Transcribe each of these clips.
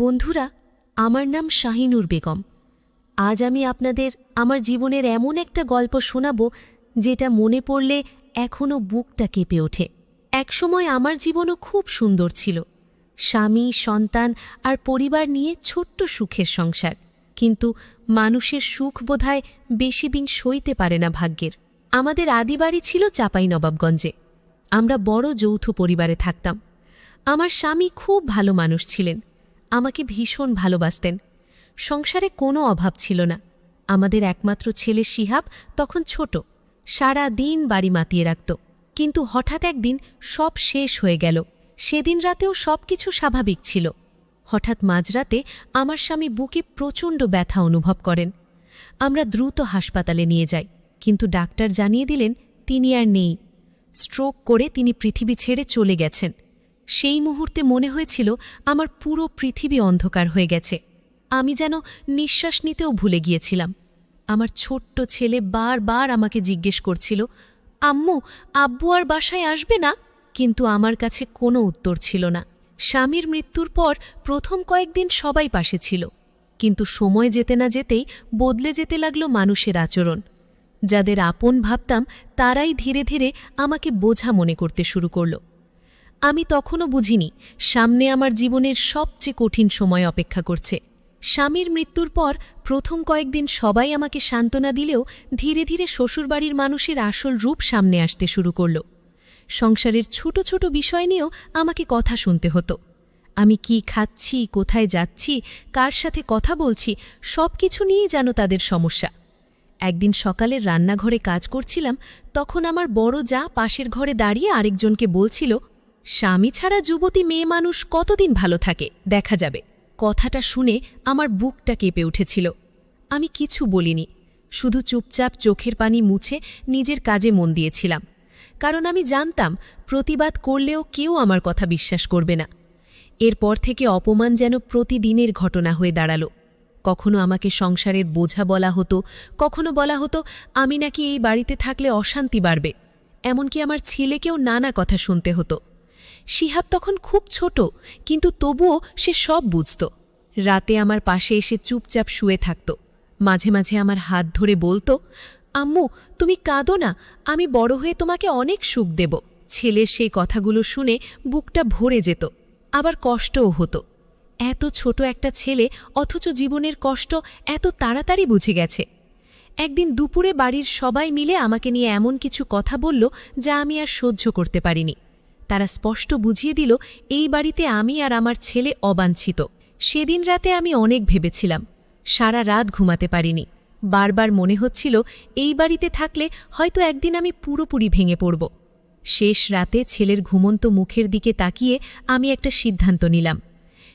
বন্ধুরা, আমার নাম শাহিনুর বেগম। আজ আমি আপনাদের আমার জীবনের এমন একটা গল্প শোনাব যেটা মনে পড়লে এখনও বুকটা কেঁপে ওঠে। একসময় আমার জীবনও খুব সুন্দর ছিল, স্বামী, সন্তান আর পরিবার নিয়ে ছোট্ট সুখের সংসার। কিন্তু মানুষের সুখ বোধহয় বেশি দিন সইতে পারে না ভাগ্যের। আমাদের আদিবাড়ি ছিল চাঁপাইনবাবগঞ্জে। আমরা বড় যৌথ পরিবারে থাকতাম। আমার স্বামী খুব ভালো মানুষ ছিলেন, আমাকে ভীষণ ভালোবাসতেন। সংসারে কোনো অভাব ছিল না। আমাদের একমাত্র ছেলে শিহাব তখন ছোট, সারা দিন বাড়ি মাতিয়ে রাখত। কিন্তু হঠাৎ একদিন সব শেষ হয়ে গেল। সেদিন রাতেও সব কিছু স্বাভাবিক ছিল। হঠাৎ মাঝরাতে আমার স্বামী বুকে প্রচণ্ড ব্যথা অনুভব করেন। আমরা দ্রুত হাসপাতালে নিয়ে যাই, কিন্তু ডাক্তার জানিয়ে দিলেন তিনি আর নেই। স্ট্রোক করে তিনি পৃথিবী ছেড়ে চলে গেছেন। সেই মুহূর্তে মনে হয়েছিল আমার পুরো পৃথিবী অন্ধকার হয়ে গেছে। আমি যেন নিঃশ্বাস নিতেও ভুলে গিয়েছিলাম। আমার ছোট্ট ছেলে বারবার আমাকে জিজ্ঞেস করছিল, আম্মু, আব্বু আর বাসায় আসবে না? কিন্তু আমার কাছে কোনো উত্তর ছিল না। স্বামীর মৃত্যুর পর প্রথম কয়েকদিন সবাই পাশে ছিল, কিন্তু সময় যেতে না যেতেই বদলে যেতে লাগলো মানুষের আচরণ। যাদের আপন ভাবতাম তারাই ধীরে ধীরে আমাকে বোঝা মনে করতে শুরু করল। আমি তখনও বুঝিনি সামনে আমার জীবনের সবচেয়ে কঠিন সময় অপেক্ষা করছে। স্বামীর মৃত্যুর পর প্রথম কয়েকদিন সবাই আমাকে সান্ত্বনা দিলেও ধীরে ধীরে শ্বশুরবাড়ির মানুষের আসল রূপ সামনে আসতে শুরু করল। সংসারের ছোট ছোট বিষয় নিয়েও আমাকে কথা শুনতে হতো। আমি কি খাচ্ছি, কোথায় যাচ্ছি, কার সাথে কথা বলছি, সব কিছু নিয়েই যেন তাদের সমস্যা। একদিন সকালের রান্নাঘরে কাজ করছিলাম, তখন আমার বড় যা পাশের ঘরে দাঁড়িয়ে আরেকজনকে বলছিল, স্বামী ছাড়া যুবতী মেয়ে মানুষ কতদিন ভালো থাকে, দেখা যাবে। কথাটা শুনে আমার বুকটা কেঁপে উঠেছিল। আমি কিছু বলিনি, শুধু চুপচাপ চোখের পানি মুছে নিজের কাজে মন দিয়েছিলাম। কারণ আমি জানতাম প্রতিবাদ করলেও কেউ আমার কথা বিশ্বাস করবে না। এরপর থেকে অপমান যেন প্রতিদিনের ঘটনা হয়ে দাঁড়ালো। কখনো আমাকে সংসারের বোঝা বলা হতো, কখনো বলা হতো আমি নাকি এই বাড়িতে থাকলে অশান্তি বাড়বে। এমনকি আমার ছেলেকেও নানা কথা শুনতে হতো। শিহাব তখন খুব ছোট, কিন্তু তবুও সে সব বুঝত। রাতে আমার পাশে এসে চুপচাপ শুয়ে থাকত। মাঝে মাঝে আমার হাত ধরে বলতো, আম্মু, তুমি কাঁদো না, আমি বড় হয়ে তোমাকে অনেক সুখ দেব। ছেলের সেই কথাগুলো শুনে বুকটা ভরে যেত, আবার কষ্টও হতো। এত ছোট একটা ছেলে, অথচ জীবনের কষ্ট এত তাড়াতাড়ি বুঝে গেছে। একদিন দুপুরে বাড়ির সবাই মিলে আমাকে নিয়ে এমন কিছু কথা বলল যা আমি আর সহ্য করতে পারিনি। তারা স্পষ্ট বুঝিয়ে দিল এই বাড়িতে আমি আর আমার ছেলে অবাঞ্ছিত। সেদিন রাতে আমি অনেক ভেবেছিলাম, সারা রাত ঘুমাতে পারিনি। বারবার মনে হচ্ছিল এই বাড়িতে থাকলে হয়তো একদিন আমি পুরোপুরি ভেঙে পড়ব। শেষ রাতে ছেলের ঘুমন্ত মুখের দিকে তাকিয়ে আমি একটা সিদ্ধান্ত নিলাম।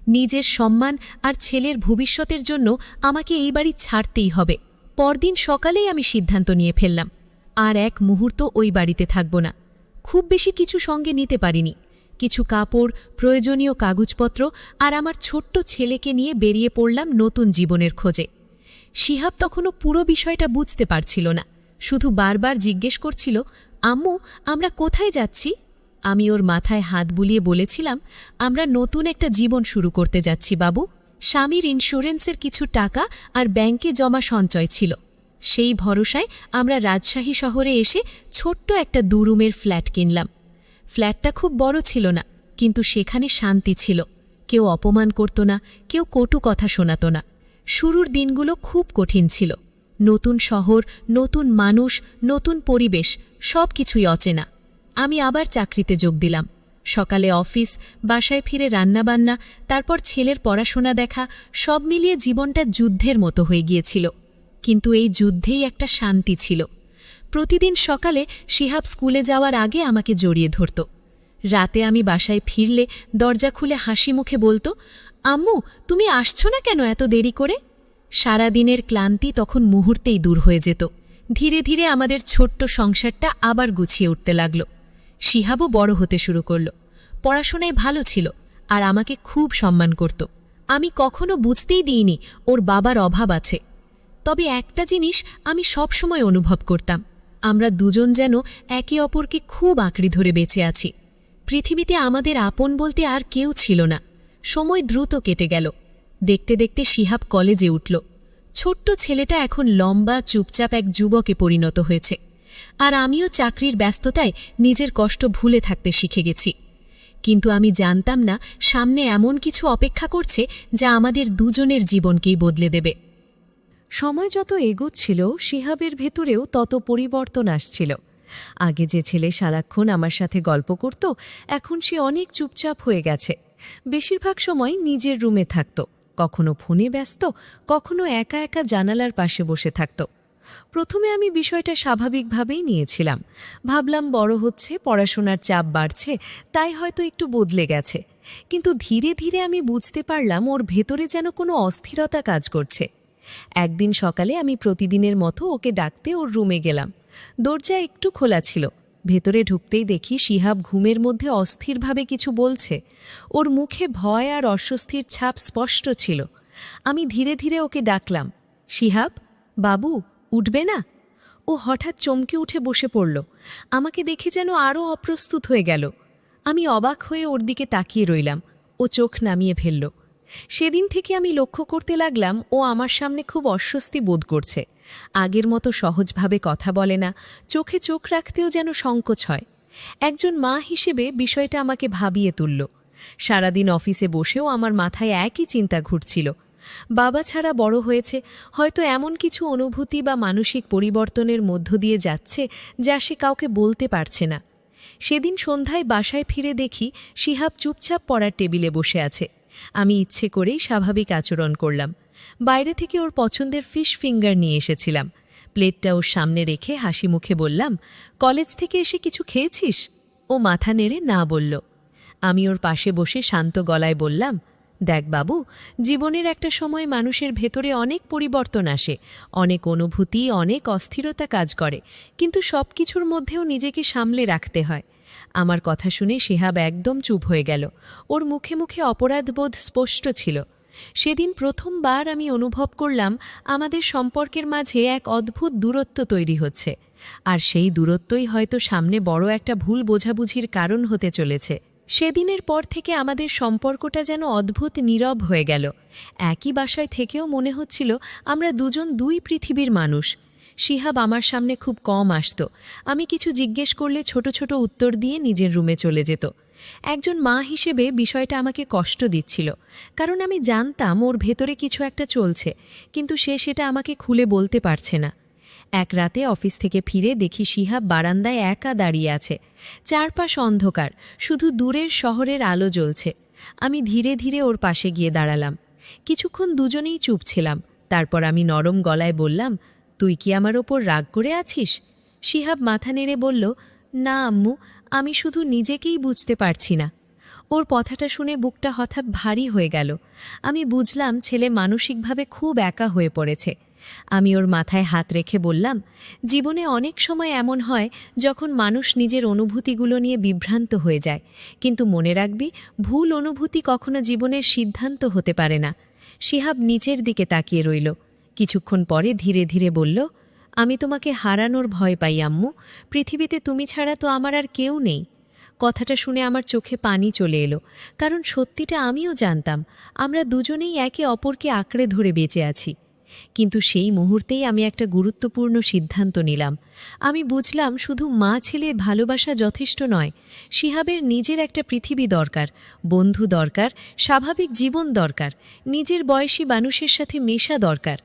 নিজের সম্মান আর ছেলের ভবিষ্যতের জন্য আমাকে এই বাড়ি ছাড়তেই হবে। পরদিন সকালেই আমি সিদ্ধান্ত নিয়ে ফেললাম, আর এক মুহূর্ত ওই বাড়িতে থাকব না। খুব বেশি কিছু সঙ্গে নিতে পারিনি, কিছু কাপড়, প্রয়োজনীয় কাগজপত্র আর আমার ছোট্ট ছেলেকে নিয়ে বেরিয়ে পড়লাম নতুন জীবনের খোঁজে। শিহাব তখনও পুরো বিষয়টা বুঝতে পারছিল না, শুধু বারবার জিজ্ঞেস করছিল, আম্মু, আমরা কোথায় যাচ্ছি? আমি ওর মাথায় হাত বুলিয়ে বলেছিলাম, আমরা নতুন একটা জীবন শুরু করতে যাচ্ছি বাবু। স্বামীর ইন্স্যুরেন্সের কিছু টাকা আর ব্যাংকে জমা সঞ্চয় ছিল। সেই ভরসায় আমরা রাজশাহী শহরে এসে ছোট্ট একটা দুরুমের ফ্ল্যাট কিনলাম। ফ্ল্যাটটা খুব বড় ছিল না, কিন্তু সেখানে শান্তি ছিল। কেউ অপমান করত না, কেউ কটু কথা শোনাত না। শুরুর দিনগুলো খুব কঠিন ছিল। নতুন শহর, নতুন মানুষ, নতুন পরিবেশ, সব কিছুই অচেনা। আমি আবার চাকরিতে যোগ দিলাম। সকালে অফিস, বাসায় ফিরে রান্নাবান্না, তারপর ছেলের পড়াশোনা দেখা, সব মিলিয়ে জীবনটা যুদ্ধের মতো হয়ে গিয়েছিল। কিন্তু এই যুদ্ধেই একটা শান্তি ছিল। প্রতিদিন সকালে শিহাব স্কুলে যাওয়ার আগে আমাকে জড়িয়ে ধরত। রাতে আমি বাসায় ফিরলে দরজা খুলে হাসি মুখে বলতো, আম্মু, তুমি আসছো না কেন এত দেরি করে? সারাদিনের ক্লান্তি তখন মুহূর্তেই দূর হয়ে যেত। ধীরে ধীরে আমাদের ছোট্ট সংসারটা আবার গুছিয়ে উঠতে লাগল। শিহাবও বড় হতে শুরু করল, পড়াশোনায় ভালো ছিল আর আমাকে খুব সম্মান করত। আমি কখনো বুঝতেই দিইনি ওর বাবার অভাব আছে। তবে একটা জিনিস আমি সবসময় অনুভব করতাম, আমরা দুজন যেন একে অপরকে খুব আঁকড়ে ধরে বেঁচে আছি। পৃথিবীতে আমাদের আপন বলতে আর কেউ ছিল না। সময় দ্রুত কেটে গেল, দেখতে দেখতে শিহাব কলেজে উঠল। ছোট্ট ছেলেটা এখন লম্বা চুপচাপ এক যুবকে পরিণত হয়েছে, আর আমিও চাকরির ব্যস্ততায় নিজের কষ্ট ভুলে থাকতে শিখে গেছি। কিন্তু আমি জানতাম না সামনে এমন কিছু অপেক্ষা করছে যা আমাদের দুজনের জীবনকেই বদলে দেবে। সময় যত এগোচ্ছিল শিহাবের ভেতরেও তত পরিবর্তন আসছিল। আগে যে ছেলে সারাক্ষণ আমার সাথে গল্প করত, এখন সে অনেক চুপচাপ হয়ে গেছে। বেশিরভাগ সময় নিজের রুমে থাকত, কখনো ফোনে ব্যস্ত, কখনো একা একা জানালার পাশে বসে থাকত। প্রথমে আমি বিষয়টা স্বাভাবিকভাবেই নিয়েছিলাম। ভাবলাম বড় হচ্ছে, পড়াশোনার চাপ বাড়ছে, তাই হয়তো একটু বদলে গেছে। কিন্তু ধীরে ধীরে আমি বুঝতে পারলাম ওর ভেতরে যেন কোনো অস্থিরতা কাজ করছে। একদিন সকালে আমি প্রতিদিনের মতো ওকে ডাকতে ওর রুমে গেলাম। দরজা একটু খোলা ছিল। ভেতরে ঢুকতেই দেখি শিহাব ঘুমের মধ্যে অস্থিরভাবে কিছু বলছে। ওর মুখে ভয় আর অস্বস্তির ছাপ স্পষ্ট ছিল। আমি ধীরে ধীরে ওকে ডাকলাম, শিহাব, বাবু, উঠবে না? ও হঠাৎ চমকে উঠে বসে পড়ল। আমাকে দেখে যেন আরও অপ্রস্তুত হয়ে গেল। আমি অবাক হয়ে ওর দিকে তাকিয়ে রইলাম। ও চোখ নামিয়ে ফেলল। সেদিন থেকে আমি লক্ষ্য করতে লাগলাম ও আমার সামনে খুব অস্বস্তি বোধ করছে। আগের মতো সহজভাবে কথা বলে না, চোখে চোখ রাখতেও যেন সংকোচ হয়। একজন মা হিসেবে বিষয়টা আমাকে ভাবিয়ে তুলল। সারাদিন অফিসে বসেও আমার মাথায় একই চিন্তা ঘুরছিল। বাবা ছাড়া বড় হয়েছে, হয়তো এমন কিছু অনুভূতি বা মানসিক পরিবর্তনের মধ্য দিয়ে যাচ্ছে যা সে কাউকে বলতে পারছে না। সেদিন সন্ধ্যায় বাসায় ফিরে দেখি শিহাব চুপচাপ পড়ার টেবিলে বসে আছে। আমি ইচ্ছে করেই স্বাভাবিক আচরণ করলাম। বাইরে থেকে ওর পছন্দের ফিশ ফিঙ্গার নিয়ে এসেছিলাম। প্লেটটা ওর সামনে রেখে হাসি মুখে বললাম, কলেজ থেকে এসে কিছু খেয়েছিস? ও মাথা নেড়ে না বলল। আমি ওর পাশে বসে শান্ত গলায় বললাম, দেখ বাবু, জীবনের একটা সময় মানুষের ভেতরে অনেক পরিবর্তন আসে, অনেক অনুভূতি, অনেক অস্থিরতা কাজ করে, কিন্তু সব কিছুর মধ্যেও নিজেকে সামলে রাখতে হয়। আমার কথা শুনে শিহাব একদম চুপ হয়ে গেল। ওর মুখে মুখে অপরাধবোধ স্পষ্ট ছিল। সেদিন প্রথমবার আমি অনুভব করলাম আমাদের সম্পর্কের মাঝে এক অদ্ভুত দূরত্ব তৈরি হচ্ছে, আর সেই দূরত্বই হয়তো সামনে বড় একটা ভুল বোঝাবুঝির কারণ হতে চলেছে। সেদিনের পর থেকে আমাদের সম্পর্কটা যেন অদ্ভুত নীরব হয়ে গেল। একই বাসায় থেকেও মনে হচ্ছিল আমরা দুজন দুই পৃথিবীর মানুষ। শিহাব আমার সামনে খুব কম আসত। আমি কিছু জিজ্ঞেস করলে ছোট ছোট উত্তর দিয়ে নিজের রুমে চলে যেত। একজন মা হিসেবে বিষয়টা আমাকে কষ্ট দিচ্ছিল, কারণ আমি জানতাম ওর ভেতরে কিছু একটা চলছে, কিন্তু সে সেটা আমাকে খুলে বলতে পারছে না। এক রাতে অফিস থেকে ফিরে দেখি শিহাব বারান্দায় একা দাঁড়িয়ে আছে। চারপাশ অন্ধকার, শুধু দূরের শহরের আলো জ্বলছে। আমি ধীরে ধীরে ওর পাশে গিয়ে দাঁড়ালাম। কিছুক্ষণ দুজনেই চুপ ছিলাম। তারপর আমি নরম গলায় বললাম, তুই কি আমার ওপর রাগ করে আছিস? শিহাব মাথা নেড়ে বলল, না আম্মু, আমি শুধু নিজেকেই বুঝতে পারছি না। ওর কথাটা শুনে বুকটা হঠাৎ ভারী হয়ে গেল। আমি বুঝলাম ছেলে মানসিকভাবে খুব একা হয়ে পড়েছে। আমি ওর মাথায় হাত রেখে বললাম, জীবনে অনেক সময় এমন হয় যখন মানুষ নিজের অনুভূতিগুলো নিয়ে বিভ্রান্ত হয়ে যায়, কিন্তু মনে রাখবি, ভুল অনুভূতি কখনো জীবনের সিদ্ধান্ত হতে পারে না। শিহাব নিচের দিকে তাকিয়ে রইল। কিছুক্ষণ পরে ধীরে ধীরে বলল, আমি তোমাকে হারানোর ভয় পাই আম্মু, পৃথিবীতে তুমি ছাড়া তো আমার আর কেউ নেই। কথাটা শুনে আমার চোখে পানি চলে এলো, কারণ সত্যিটা আমিও জানতাম, আমরা দুজনেই একে অপরকে আঁকড়ে ধরে বেঁচে আছি। কিন্তু সেই মুহূর্তেই আমি একটা গুরুত্বপূর্ণ সিদ্ধান্ত নিলাম। আমি বুঝলাম শুধু মা ছেলে ভালোবাসা যথেষ্ট নয়, শিহাবের নিজের একটা পৃথিবী দরকার, বন্ধু দরকার, স্বাভাবিক জীবন দরকার, নিজের বয়সী মানুষের সাথে মেশা দরকার।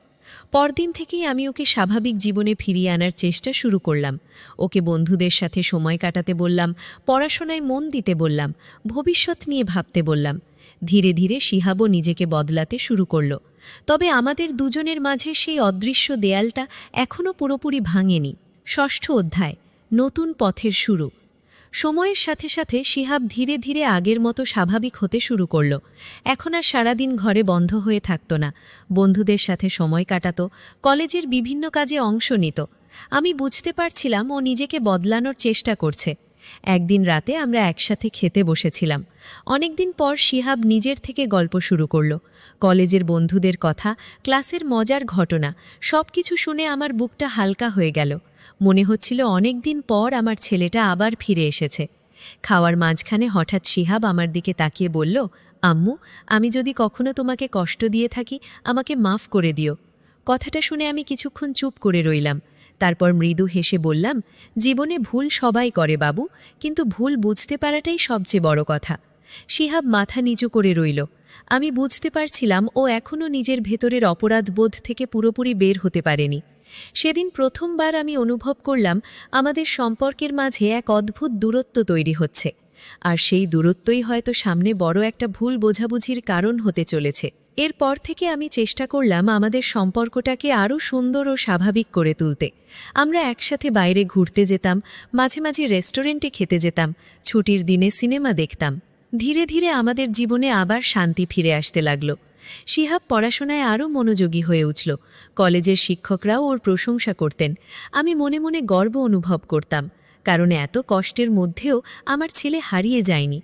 পরদিন থেকেই আমি ওকে স্বাভাবিক জীবনে ফিরিয়ে আনার চেষ্টা শুরু করলাম। ওকে বন্ধুদের সাথে সময় কাটাতে বললাম, পড়াশোনায় মন দিতে বললাম, ভবিষ্যৎ নিয়ে ভাবতে বললাম। ধীরে ধীরে শিহাবও নিজেকে বদলাতে শুরু করল। তবে আমাদের দুজনের মাঝে সেই অদৃশ্য দেয়ালটা এখনও পুরোপুরি ভাঙেনি। ষষ্ঠ অধ্যায়, নতুন পথের শুরু। সময়ের সাথে সাথে শিহাব ধীরে ধীরে আগের মতো স্বাভাবিক হতে শুরু করল। এখন আর সারাদিন ঘরে বন্ধ হয়ে থাকত না, বন্ধুদের সাথে সময় কাটাত, কলেজের বিভিন্ন কাজে অংশ নিত। আমি বুঝতে পারছিলাম ও নিজেকে বদলানোর চেষ্টা করছে। একদিন রাতে আমরা একসাথে খেতে বসেছিলাম। অনেকদিন পর শিহাব নিজের থেকে গল্প শুরু করল। কলেজের বন্ধুদের কথা, ক্লাসের মজার ঘটনা, সব কিছু শুনে আমার বুকটা হালকা হয়ে গেল। মনে হচ্ছিল অনেকদিন পর আমার ছেলেটা আবার ফিরে এসেছে। খাওয়ার মাঝখানে হঠাৎ শিহাব আমার দিকে তাকিয়ে বলল, আম্মু, আমি যদি কখনো তোমাকে কষ্ট দিয়ে থাকি আমাকে মাফ করে দিও। কথাটা শুনে আমি কিছুক্ষণ চুপ করে রইলাম। তারপর মৃদু হেসে বললাম, জীবনে ভুল সবাই করে বাবু, কিন্তু ভুল বুঝতে পারাটাই সবচেয়ে বড় কথা। শিহাব মাথা নিচু করে রইল। আমি বুঝতে পারছিলাম ও এখনও নিজের ভেতরের অপরাধবোধ থেকে পুরোপুরি বের হতে পারেনি। সেদিন প্রথমবার আমি অনুভব করলাম আমাদের সম্পর্কের মাঝে এক অদ্ভুত দূরত্ব তৈরি হচ্ছে, আর সেই দূরত্বই হয়তো সামনে বড় একটা ভুল বোঝাবুঝির কারণ হতে চলেছে। এরপর থেকে আমি চেষ্টা করলাম আমাদের সম্পর্কটাকে আরও সুন্দর ও স্বাভাবিক করে তুলতে। আমরা একসাথে বাইরে ঘুরতে যেতাম, মাঝে মাঝে রেস্টুরেন্টে খেতে যেতাম, ছুটির দিনে সিনেমা দেখতাম। ধীরে ধীরে আমাদের জীবনে আবার শান্তি ফিরে আসতে লাগল। শিহাব পড়াশোনায় আরও মনোযোগী হয়ে উঠল। কলেজের শিক্ষকরাও ওর প্রশংসা করতেন। আমি মনে মনে গর্ব অনুভব করতাম, কারণ এত কষ্টের মধ্যেও আমার ছেলে হারিয়ে যায়নি।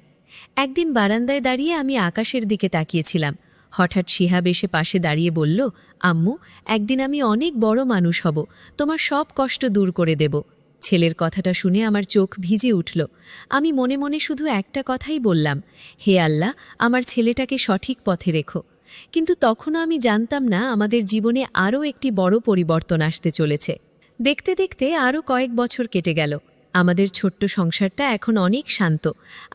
একদিন বারান্দায় দাঁড়িয়ে আমি আকাশের দিকে তাকিয়েছিলাম। হঠাৎ শিহাব এসে পাশে দাঁড়িয়ে বলল, আম্মু, একদিন আমি অনেক বড় মানুষ হব, তোমার সব কষ্ট দূর করে দেব। ছেলের কথাটা শুনে আমার চোখ ভিজে উঠল। আমি মনে মনে শুধু একটা কথাই বললাম, হে আল্লাহ, আমার ছেলেটাকে সঠিক পথে রেখো। কিন্তু তখনও আমি জানতাম না আমাদের জীবনে আরও একটি বড় পরিবর্তন আসতে চলেছে। দেখতে দেখতে আরও কয়েক বছর কেটে গেল। আমাদের ছোট্ট সংসারটা এখন অনেক শান্ত।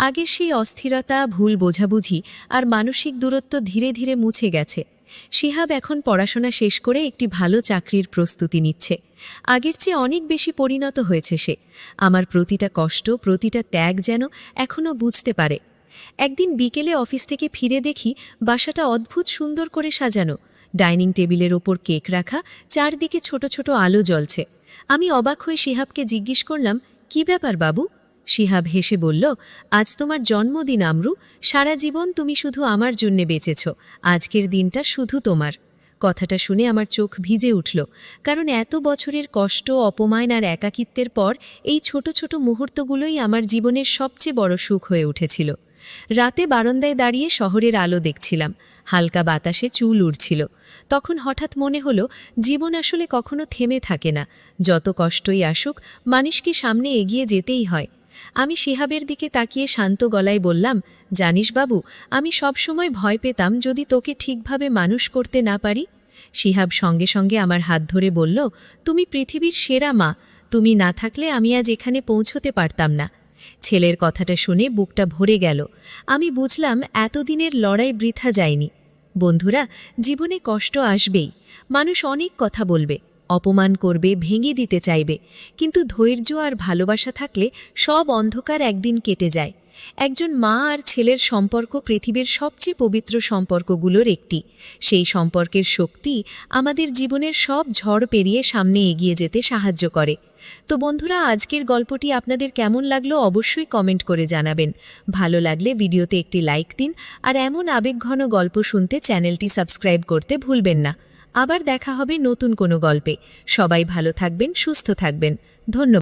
আগের সেই অস্থিরতা, ভুল বোঝাবুঝি আর মানসিক দূরত্ব ধীরে ধীরে মুছে গেছে। শিহাব এখন পড়াশোনা শেষ করে একটি ভালো চাকরির প্রস্তুতি নিচ্ছে। আগের চেয়ে অনেক বেশি পরিণত হয়েছে সে। আমার প্রতিটা কষ্ট, প্রতিটা ত্যাগ যেন এখনও বুঝতে পারে। একদিন বিকেলে অফিস থেকে ফিরে দেখি বাসাটা অদ্ভুত সুন্দর করে সাজানো। ডাইনিং টেবিলের ওপর কেক রাখা, চারদিকে ছোট ছোট আলো জ্বলছে। আমি অবাক হয়ে শিহাবকে জিজ্ঞেস করলাম, কি ব্যাপার বাবু? শিহাব হেসে বলল, আজ তোমার জন্মদিন আমরু, সারা জীবন তুমি শুধু আমার জন্যে বেঁচেছ, আজকের দিনটা শুধু তোমার। কথাটা শুনে আমার চোখ ভিজে উঠল, কারণ এত বছরের কষ্ট, অপমান আর একাকিত্বের পর এই ছোট ছোট মুহূর্তগুলোই আমার জীবনের সবচেয়ে বড় সুখ হয়ে উঠেছিল। রাতে বারান্দায় দাঁড়িয়ে শহরের আলো দেখছিলাম, হালকা বাতাসে চুল উড়ছিল। তখন হঠাৎ মনে হলো, জীবন আসলে কখনো থেমে থাকে না। যত কষ্টই আসুক, মানুষকে সামনে এগিয়ে যেতেই হয়। আমি শিহাবের দিকে তাকিয়ে শান্ত গলায় বললাম, জানিস বাবু, আমি সবসময় ভয় পেতাম যদি তোকে ঠিকভাবে মানুষ করতে না পারি। শিহাব সঙ্গে সঙ্গে আমার হাত ধরে বলল, তুমি পৃথিবীর সেরা মা, তুমি না থাকলে আমি আজ এখানে পৌঁছতে পারতাম না। ছেলের কথাটা শুনে বুকটা ভরে গেল। আমি বুঝলাম এতদিনের লড়াই বৃথা যায়নি। বন্ধুরা, জীবনে কষ্ট আসবেই। মানুষ অনেক কথা বলবে, অপমান করবে, ভেঙে দিতে চাইবে, কিন্তু ধৈর্য আর ভালোবাসা থাকলে সব অন্ধকার একদিন কেটে যায়। একজন মা আর ছেলের সম্পর্ক পৃথিবীর সবচেয়ে পবিত্র সম্পর্কগুলোর একটি। সেই সম্পর্কের শক্তি আমাদের জীবনের সব ঝড় পেরিয়ে সামনে এগিয়ে যেতে সাহায্য করে। তো বন্ধুরা, আজকের গল্পটি আপনাদের কেমন লাগলো অবশ্যই কমেন্ট করে জানাবেন। ভালো লাগলে ভিডিওতে একটি লাইক দিন, আর এমন আবেগঘন গল্প শুনতে চ্যানেলটি সাবস্ক্রাইব করতে ভুলবেন না। আবার দেখা হবে নতুন কোনো গল্পে। সবাই ভালো থাকবেন, সুস্থ থাকবেন। ধন্যবাদ।